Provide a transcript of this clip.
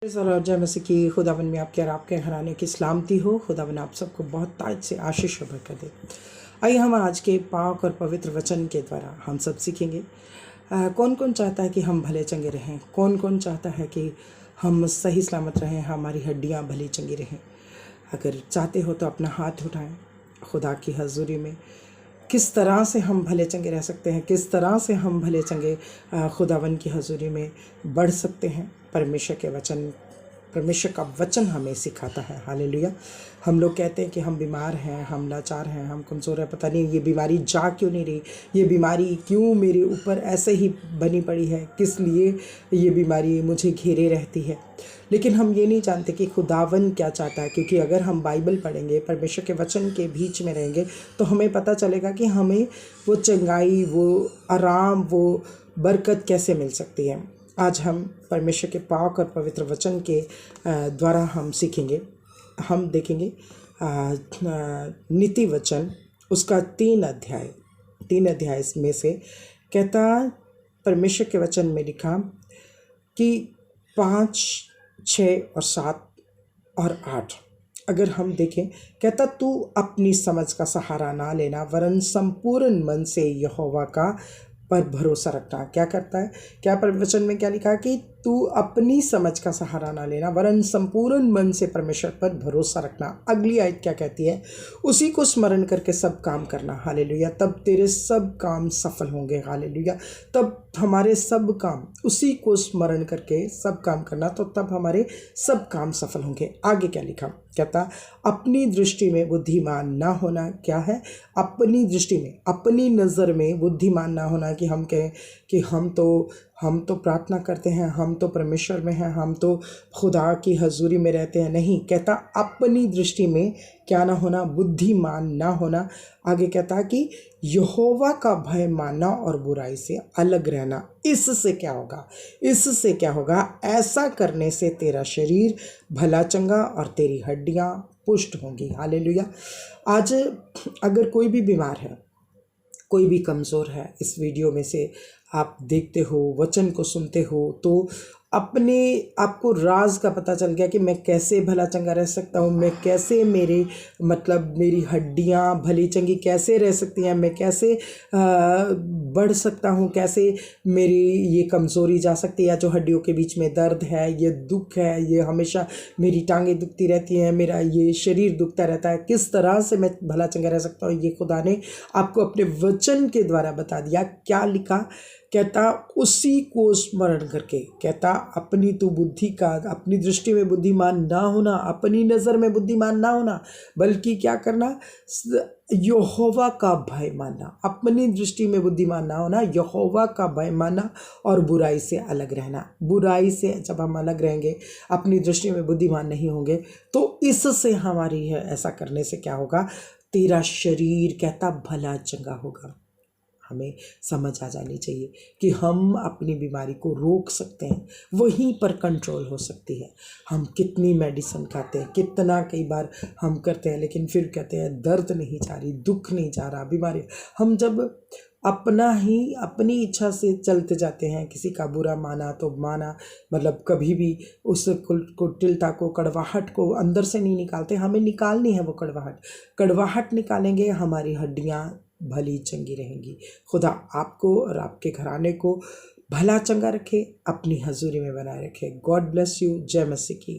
और जय मसीह की। खुदावन में आपके और आपके घराने की सलामती हो। खुदावन आप सबको बहुत ताज से आशीष और बरकत दे। आइए हम आज के पाक और पवित्र वचन के द्वारा हम सब सीखेंगे। कौन कौन चाहता है कि हम भले चंगे रहें? कौन कौन चाहता है कि हम सही सलामत रहें, हमारी हड्डियां भली चंगी रहें? अगर चाहते हो तो अपना हाथ उठाएं खुदा की हजूरी में। किस तरह से हम भले चंगे रह सकते हैं, किस तरह से हम भले चंगे खुदावन की हजूरी में बढ़ सकते हैं? परमेश्वर का वचन हमें सिखाता है। हालेलुया। हम लोग कहते हैं कि हम बीमार हैं, हम लाचार हैं, हम कमज़ोर हैं, पता नहीं ये बीमारी जा क्यों नहीं रही, ये बीमारी क्यों मेरे ऊपर ऐसे ही बनी पड़ी है, किस लिए ये बीमारी मुझे घेरे रहती है। लेकिन हम ये नहीं जानते कि खुदावन क्या चाहता है, क्योंकि अगर हम बाइबल पढ़ेंगे, परमेश्वर के वचन के बीच में रहेंगे, तो हमें पता चलेगा कि हमें वो चंगाई, वो आराम, वो बरकत कैसे मिल सकती है। आज हम परमेश्वर के पाक और पवित्र वचन के द्वारा हम सीखेंगे। हम देखेंगे नीति वचन, उसका 3 अध्याय में से कहता, परमेश्वर के वचन में लिखा कि 5, 6 और 7 और 8 अगर हम देखें, कहता तू अपनी समझ का सहारा ना लेना, वरन संपूर्ण मन से यहोवा का पर भरोसा रखना। क्या करता है, क्या वचन में क्या लिखा कि तू अपनी समझ का सहारा ना लेना, वरन संपूर्ण मन से परमेश्वर पर भरोसा रखना। अगली आयत क्या कहती है, उसी को स्मरण करके सब काम करना। हालेलुया। तब तेरे सब काम सफल होंगे। हालेलुया। तब हमारे सब काम, उसी को स्मरण करके सब काम करना, तो तब हमारे सब काम सफल होंगे। आगे क्या लिखा, कहता अपनी दृष्टि में बुद्धिमान ना होना। क्या है, अपनी दृष्टि में, अपनी नज़र में बुद्धिमान ना होना कि हम कहें कि हम तो प्रार्थना करते हैं, हम तो परमेश्वर में हैं, हम तो खुदा की हजूरी में रहते हैं। नहीं, कहता अपनी दृष्टि में क्या ना होना, बुद्धिमान ना होना। आगे कहता कि यहोवा का भय मानना और बुराई से अलग रहना। इससे क्या होगा, इससे क्या होगा, ऐसा करने से तेरा शरीर भला चंगा और तेरी हड्डियां पुष्ट होंगी। हालेलुया। आज अगर कोई भी बीमार है, कोई भी कमज़ोर है, इस वीडियो में से आप देखते हो, वचन को सुनते हो, तो अपने आपको राज का पता चल गया कि मैं कैसे भला चंगा रह सकता हूँ, मैं कैसे मेरी हड्डियाँ भली चंगी कैसे रह सकती हैं, मैं कैसे बढ़ सकता हूँ, कैसे मेरी ये कमज़ोरी जा सकती है, जो हड्डियों के बीच में दर्द है, ये दुख है, ये हमेशा मेरी टांगें दुखती रहती हैं, मेरा ये शरीर दुखता रहता है, किस तरह से मैं भला चंगा रह सकता हूँ। ये खुदा ने आपको अपने वचन के द्वारा बता दिया। क्या लिखा, कहता उसी को स्मरण करके, कहता अपनी अपनी दृष्टि में बुद्धिमान ना होना, अपनी नज़र में बुद्धिमान ना होना, बल्कि क्या करना, यहोवा का भय मानना। अपनी दृष्टि में बुद्धिमान ना होना, यहोवा का भय मानना और बुराई से अलग रहना। बुराई से जब हम अलग रहेंगे, अपनी दृष्टि में बुद्धिमान नहीं होंगे, तो इससे हमारी है, ऐसा करने से क्या होगा, तेरा शरीर कहता भला चंगा होगा। हमें समझ आ जानी चाहिए कि हम अपनी बीमारी को रोक सकते हैं, वहीं पर कंट्रोल हो सकती है। हम कितनी मेडिसिन खाते हैं, कितना कई बार हम करते हैं, लेकिन फिर कहते हैं दर्द नहीं जा रही, दुख नहीं जा रहा, बीमारी। हम जब अपनी इच्छा से चलते जाते हैं, किसी का बुरा माना तो माना, मतलब कभी भी उस कुटिलता को, कड़वाहट को अंदर से नहीं निकालते। हमें निकालनी है वो कड़वाहट निकालेंगे, हमारी हड्डियाँ भली चंगी रहेंगी। खुदा आपको और आपके घराने को भला चंगा रखे, अपनी हजूरी में बनाए रखे। God bless you. जय मसीह की।